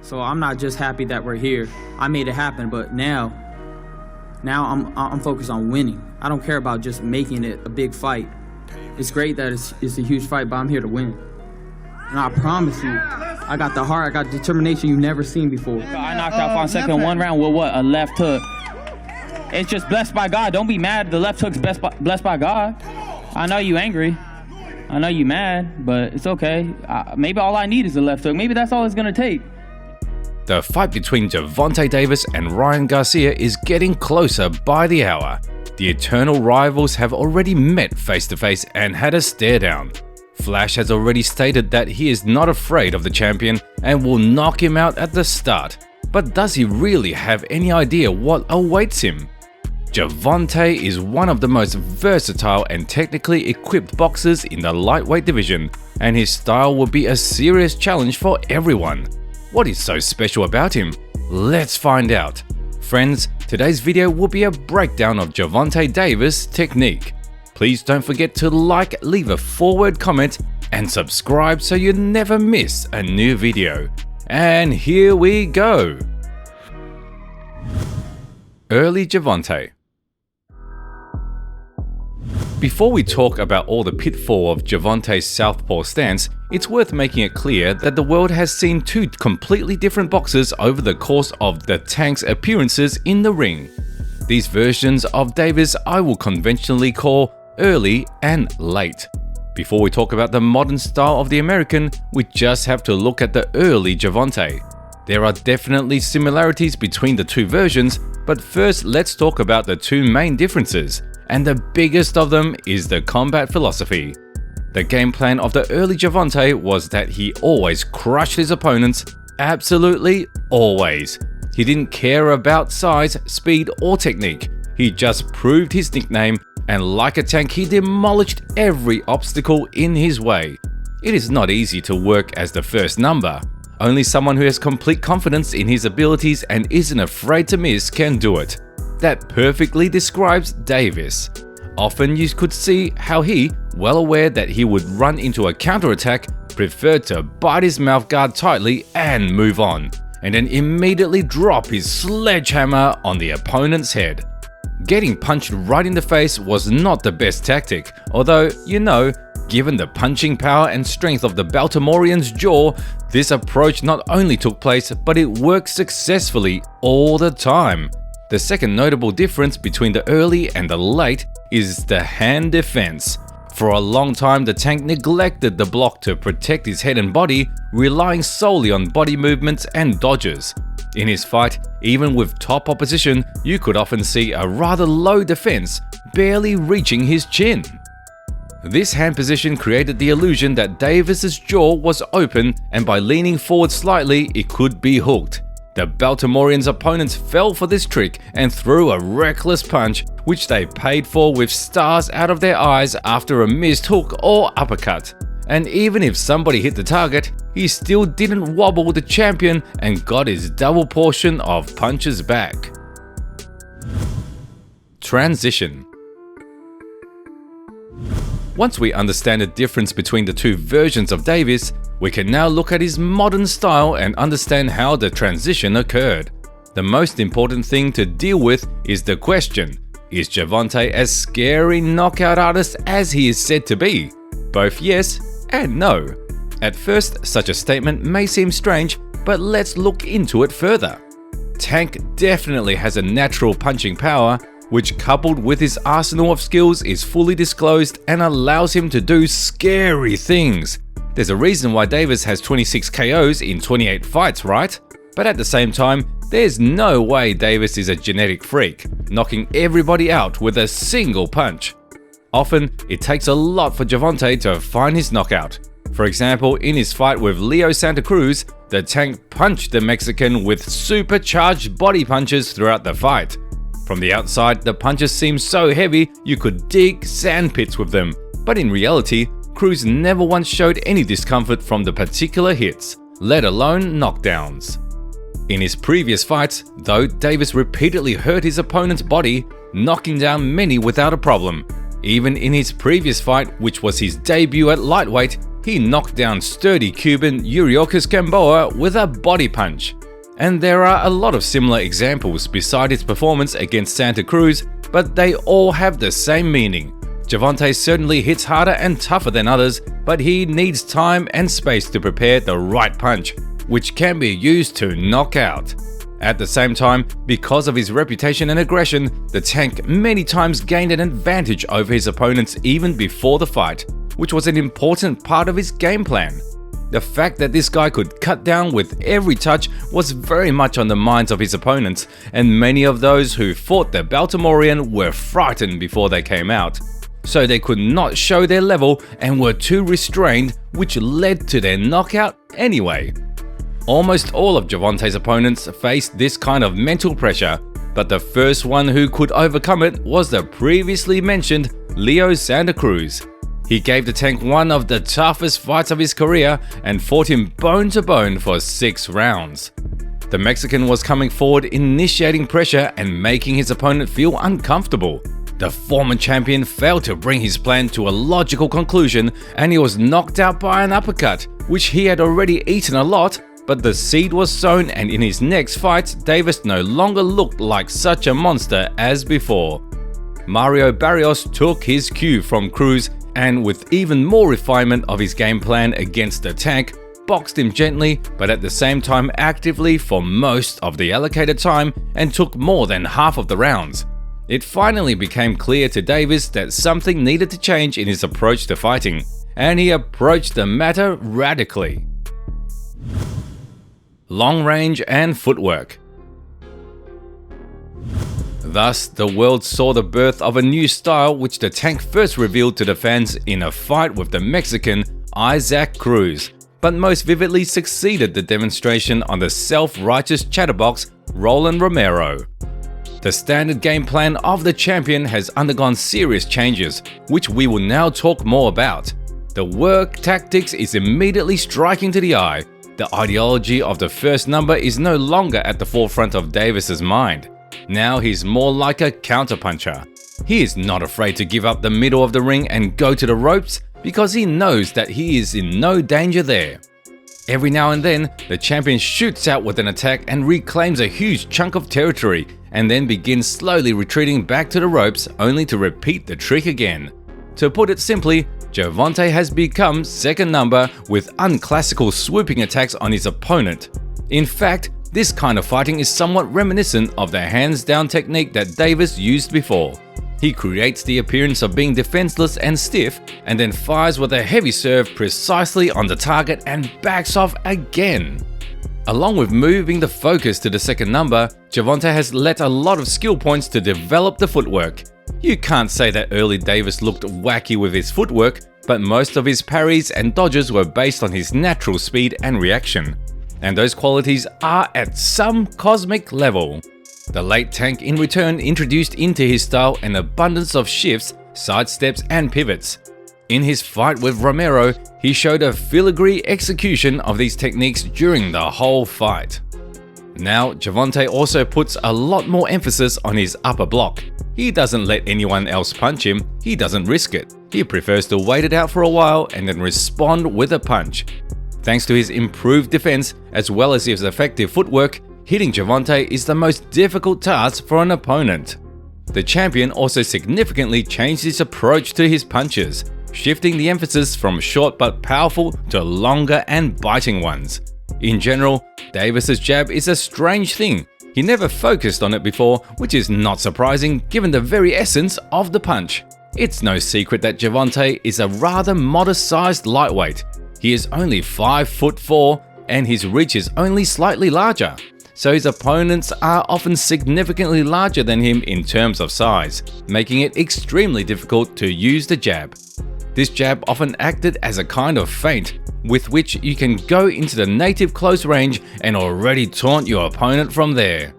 So I'm not just happy that we're here. I made it happen, but now I'm focused on winning. I don't care about just making it a big fight. It's great that it's a huge fight, but I'm here to win. And I promise you, I got the heart, I got determination you've never seen before. I knocked out Fonseca in 1 round with what? A left hook. It's just blessed by God. Don't be mad. The left hook's blessed by God. I know you angry. I know you mad, but it's okay. Maybe all I need is a left hook. Maybe that's all it's gonna take. The fight between Gervonta Davis and Ryan Garcia is getting closer by the hour. The eternal rivals have already met face to face and had a stare down. Flash has already stated that he is not afraid of the champion and will knock him out at the start. But does he really have any idea what awaits him? Gervonta is one of the most versatile and technically equipped boxers in the lightweight division, and his style will be a serious challenge for everyone. What is so special about him? Let's find out. Friends, today's video will be a breakdown of Gervonta Davis' technique. Please don't forget to like, leave a forward comment, and subscribe so you never miss a new video. And here we go. Early Gervonta. Before we talk about all the pitfall of Gervonta's southpaw stance, it's worth making it clear that the world has seen two completely different boxers over the course of the Tank's appearances in the ring. These versions of Davis I will conventionally call early and late. Before we talk about the modern style of the American, we just have to look at the early Gervonta. There are definitely similarities between the two versions, but first let's talk about the two main differences, and the biggest of them is the combat philosophy. The game plan of the early Gervonta was that he always crushed his opponents, absolutely always. He didn't care about size, speed or technique, he just proved his nickname, and like a tank he demolished every obstacle in his way. It is not easy to work as the first number. Only someone who has complete confidence in his abilities and isn't afraid to miss can do it. That perfectly describes Davis. Often you could see how he, well aware that he would run into a counterattack, preferred to bite his mouth guard tightly and move on, and then immediately drop his sledgehammer on the opponent's head. Getting punched right in the face was not the best tactic, although, you know, given the punching power and strength of the Baltimorean's jaw, this approach not only took place, but it worked successfully all the time. The second notable difference between the early and the late is the hand defense. For a long time, the Tank neglected the block to protect his head and body, relying solely on body movements and dodges. In his fight, even with top opposition, you could often see a rather low defense, barely reaching his chin. This hand position created the illusion that Davis's jaw was open, and by leaning forward slightly, it could be hooked. The Baltimoreans' opponents fell for this trick and threw a reckless punch, which they paid for with stars out of their eyes after a missed hook or uppercut. And even if somebody hit the target, he still didn't wobble the champion and got his double portion of punches back. Transition. Once we understand the difference between the two versions of Davis, we can now look at his modern style and understand how the transition occurred. The most important thing to deal with is the question, is Gervonta as scary knockout artist as he is said to be? Both yes and no. At first, such a statement may seem strange, but let's look into it further. Tank definitely has a natural punching power, which coupled with his arsenal of skills is fully disclosed and allows him to do scary things. There's a reason why Davis has 26 KOs in 28 fights, right? But at the same time, there's no way Davis is a genetic freak, knocking everybody out with a single punch. Often, it takes a lot for Gervonta to find his knockout. For example, in his fight with Leo Santa Cruz, the Tank punched the Mexican with supercharged body punches throughout the fight. From the outside, the punches seemed so heavy you could dig sand pits with them, but in reality, Cruz never once showed any discomfort from the particular hits, let alone knockdowns. In his previous fights, though, Davis repeatedly hurt his opponent's body, knocking down many without a problem. Even in his previous fight, which was his debut at lightweight, he knocked down sturdy Cuban Yuriorkis Gamboa with a body punch. And there are a lot of similar examples beside his performance against Santa Cruz, but they all have the same meaning. Gervonta certainly hits harder and tougher than others, but he needs time and space to prepare the right punch, which can be used to knock out. At the same time, because of his reputation and aggression, the Tank many times gained an advantage over his opponents even before the fight, which was an important part of his game plan. The fact that this guy could cut down with every touch was very much on the minds of his opponents, and many of those who fought the Baltimorean were frightened before they came out. So they could not show their level and were too restrained, which led to their knockout anyway. Almost all of Gervonta's opponents faced this kind of mental pressure, but the first one who could overcome it was the previously mentioned Leo Santa Cruz. He gave the Tank one of the toughest fights of his career and fought him bone to bone for 6 rounds. The Mexican was coming forward, initiating pressure and making his opponent feel uncomfortable. The former champion failed to bring his plan to a logical conclusion, and he was knocked out by an uppercut, which he had already eaten a lot, but the seed was sown, and in his next fight, Davis no longer looked like such a monster as before. Mario Barrios took his cue from Cruz, and with even more refinement of his game plan against the Tank, boxed him gently but at the same time actively for most of the allocated time and took more than half of the rounds. It finally became clear to Davis that something needed to change in his approach to fighting, and he approached the matter radically. Long range and footwork. Thus, the world saw the birth of a new style which the Tank first revealed to the fans in a fight with the Mexican Isaac Cruz, but most vividly succeeded the demonstration on the self-righteous chatterbox Roland Romero. The standard game plan of the champion has undergone serious changes, which we will now talk more about. The work tactics is immediately striking to the eye. The ideology of the first number is no longer at the forefront of Davis's mind. Now he's more like a counterpuncher. He is not afraid to give up the middle of the ring and go to the ropes because he knows that he is in no danger there. Every now and then, the champion shoots out with an attack and reclaims a huge chunk of territory, and then begins slowly retreating back to the ropes only to repeat the trick again. To put it simply, Gervonta has become second number with unclassical swooping attacks on his opponent. In fact, this kind of fighting is somewhat reminiscent of the hands-down technique that Davis used before. He creates the appearance of being defenseless and stiff, and then fires with a heavy serve precisely on the target and backs off again. Along with moving the focus to the second number, Gervonta has let a lot of skill points to develop the footwork. You can't say that early Davis looked wacky with his footwork, but most of his parries and dodges were based on his natural speed and reaction. And those qualities are at some cosmic level. The late Tank in return introduced into his style an abundance of shifts, sidesteps and pivots. In his fight with Romero, he showed a filigree execution of these techniques during the whole fight. Now, Gervonta also puts a lot more emphasis on his upper block. He doesn't let anyone else punch him, he doesn't risk it. He prefers to wait it out for a while and then respond with a punch. Thanks to his improved defense as well as his effective footwork, hitting Gervonta is the most difficult task for an opponent. The champion also significantly changed his approach to his punches, shifting the emphasis from short but powerful to longer and biting ones. In general, Davis's jab is a strange thing. He never focused on it before, which is not surprising given the very essence of the punch. It's no secret that Gervonta is a rather modest-sized lightweight. He is only 5'4" and his reach is only slightly larger, so his opponents are often significantly larger than him in terms of size, making it extremely difficult to use the jab. This jab often acted as a kind of feint, with which you can go into the native close range and already taunt your opponent from there.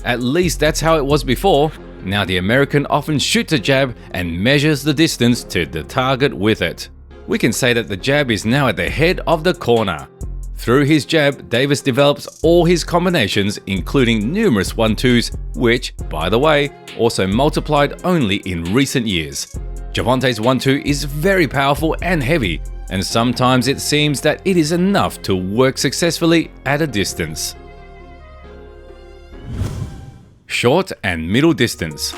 At least that's how it was before. Now the American often shoots a jab and measures the distance to the target with it. We can say that the jab is now at the head of the corner. Through his jab, Davis develops all his combinations, including numerous 1-2s, which, by the way, also multiplied only in recent years. Gervonta's 1-2 is very powerful and heavy, and sometimes it seems that it is enough to work successfully at a distance. Short and middle distance.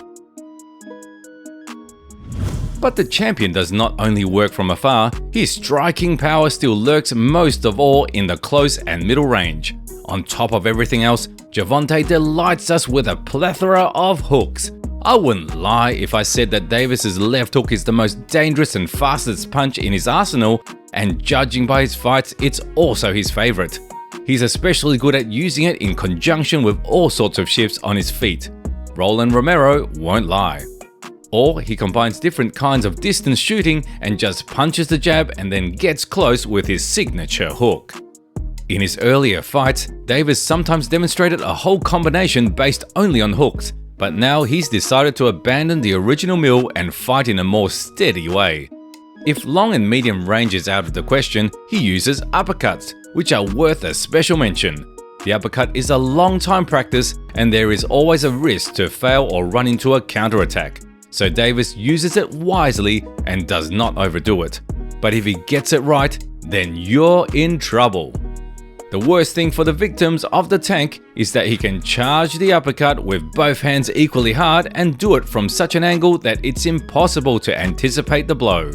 But the champion does not only work from afar, his striking power still lurks most of all in the close and middle range. On top of everything else, Gervonta delights us with a plethora of hooks. I wouldn't lie if I said that Davis's left hook is the most dangerous and fastest punch in his arsenal, and judging by his fights, it's also his favorite. He's especially good at using it in conjunction with all sorts of shifts on his feet. Roland Romero won't lie. Or he combines different kinds of distance shooting and just punches the jab and then gets close with his signature hook. In his earlier fights, Davis sometimes demonstrated a whole combination based only on hooks, but now he's decided to abandon the original mill and fight in a more steady way. If long and medium range is out of the question, he uses uppercuts, which are worth a special mention. The uppercut is a long time practice and there is always a risk to fail or run into a counterattack. So Davis uses it wisely and does not overdo it. But if he gets it right, then you're in trouble. The worst thing for the victims of the tank is that he can charge the uppercut with both hands equally hard and do it from such an angle that it's impossible to anticipate the blow.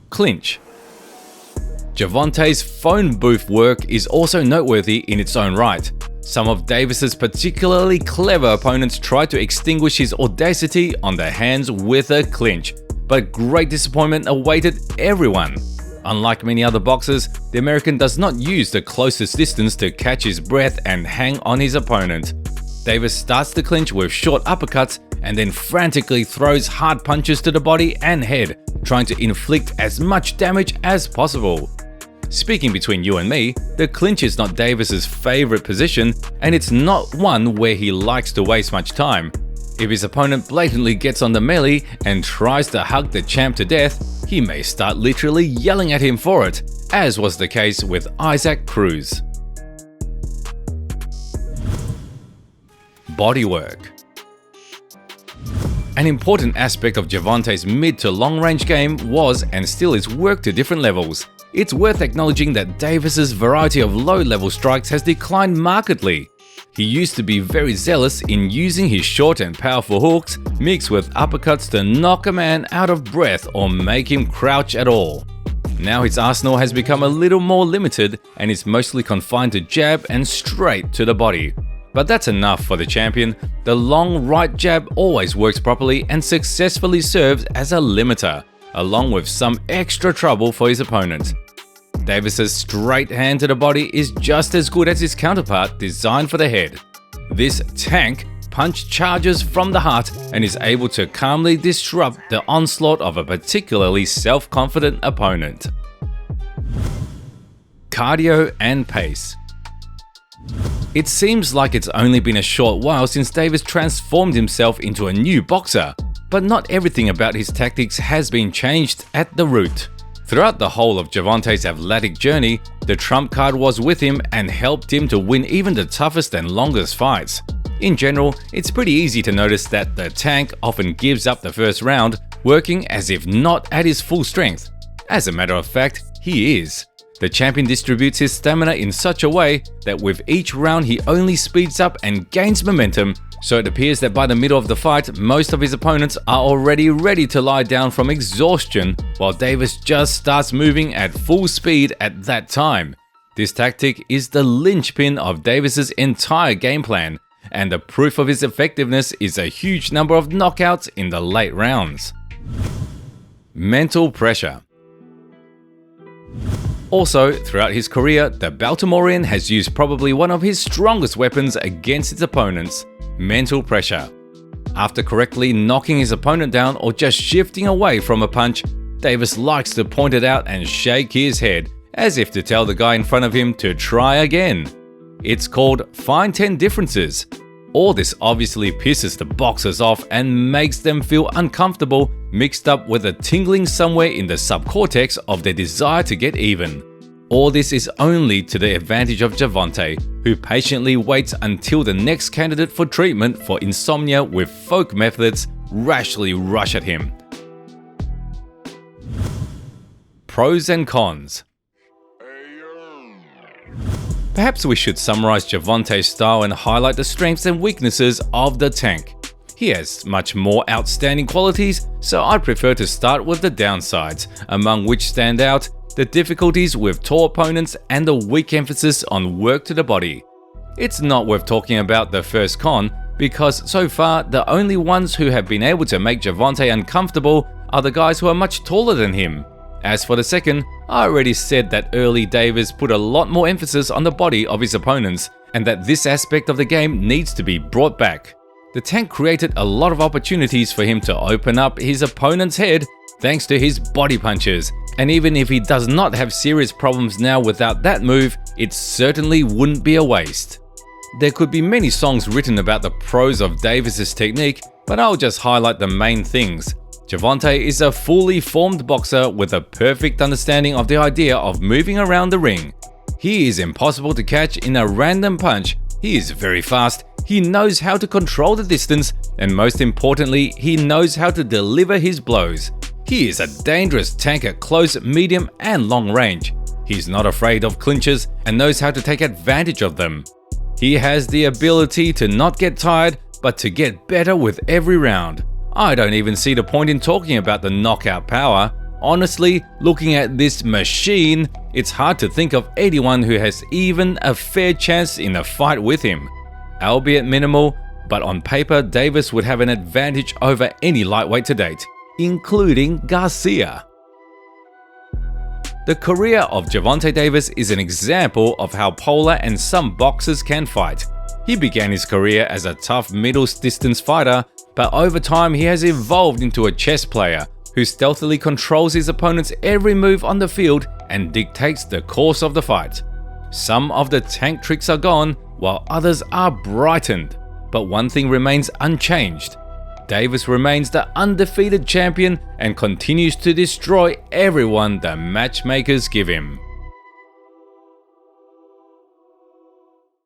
Clinch. Gervonta's phone booth work is also noteworthy in its own right. Some of Davis's particularly clever opponents try to extinguish his audacity on the hands with a clinch, but great disappointment awaited everyone. Unlike many other boxers, the American does not use the closest distance to catch his breath and hang on his opponent. Davis starts the clinch with short uppercuts and then frantically throws hard punches to the body and head, trying to inflict as much damage as possible. Speaking between you and me, the clinch is not Davis's favorite position, and it's not one where he likes to waste much time. If his opponent blatantly gets on the melee and tries to hug the champ to death, he may start literally yelling at him for it, as was the case with Isaac Cruz. Bodywork. An important aspect of Gervonta's mid to long range game was and still is work to different levels. It's worth acknowledging that Davis's variety of low-level strikes has declined markedly. He used to be very zealous in using his short and powerful hooks mixed with uppercuts to knock a man out of breath or make him crouch at all. Now his arsenal has become a little more limited and is mostly confined to jab and straight to the body. But that's enough for the champion. The long right jab always works properly and successfully serves as a limiter, along with some extra trouble for his opponent. Davis's straight hand to the body is just as good as his counterpart designed for the head. This tank punch charges from the heart and is able to calmly disrupt the onslaught of a particularly self-confident opponent. Cardio and pace. It seems like it's only been a short while since Davis transformed himself into a new boxer, but not everything about his tactics has been changed at the root. Throughout the whole of Gervonta's athletic journey, the trump card was with him and helped him to win even the toughest and longest fights. In general, it's pretty easy to notice that the tank often gives up the first round, working as if not at his full strength. As a matter of fact, he is. The champion distributes his stamina in such a way that with each round he only speeds up and gains momentum, so it appears that by the middle of the fight, most of his opponents are already ready to lie down from exhaustion, while Davis just starts moving at full speed at that time. This tactic is the linchpin of Davis's entire game plan, and the proof of his effectiveness is a huge number of knockouts in the late rounds. Mental pressure. Also, throughout his career, the Baltimorean has used probably one of his strongest weapons against his opponents: mental pressure. After correctly knocking his opponent down or just shifting away from a punch, Davis likes to point it out and shake his head, as if to tell the guy in front of him to try again. It's called fine 10 differences. All this obviously pisses the boxers off and makes them feel uncomfortable, mixed up with a tingling somewhere in the subcortex of their desire to get even. All this is only to the advantage of Gervonta, who patiently waits until the next candidate for treatment for insomnia with folk methods rashly rush at him. pros and cons. Perhaps we should summarize Gervontai's style and highlight the strengths and weaknesses of the tank. He has much more outstanding qualities, so I'd prefer to start with the downsides, among which stand out the difficulties with tall opponents and the weak emphasis on work to the body. It's not worth talking about the first con, because so far the only ones who have been able to make Gervonta uncomfortable are the guys who are much taller than him. As for the second, I already said that early Davis put a lot more emphasis on the body of his opponents, and that this aspect of the game needs to be brought back. The tank created a lot of opportunities for him to open up his opponent's head thanks to his body punches, and even if he does not have serious problems now without that move, it certainly wouldn't be a waste. There could be many songs written about the pros of Davis's technique, but I'll just highlight the main things. Gervonta is a fully formed boxer with a perfect understanding of the idea of moving around the ring. He is impossible to catch in a random punch, he is very fast, he knows how to control the distance, and most importantly, he knows how to deliver his blows. He is a dangerous tank at close, medium, and long range. He's not afraid of clinches and knows how to take advantage of them. He has the ability to not get tired, but to get better with every round. I don't even see the point in talking about the knockout power. Honestly, looking at this machine, it's hard to think of anyone who has even a fair chance in a fight with him. Albeit minimal, but on paper Davis would have an advantage over any lightweight to date, including Garcia. The career of Gervonta Davis is an example of how polar and some boxers can fight. He began his career as a tough middle distance fighter, but over time he has evolved into a chess player who stealthily controls his opponent's every move on the field and dictates the course of the fight. Some of the tank tricks are gone, while others are brightened, but one thing remains unchanged. Davis remains the undefeated champion and continues to destroy everyone the matchmakers give him.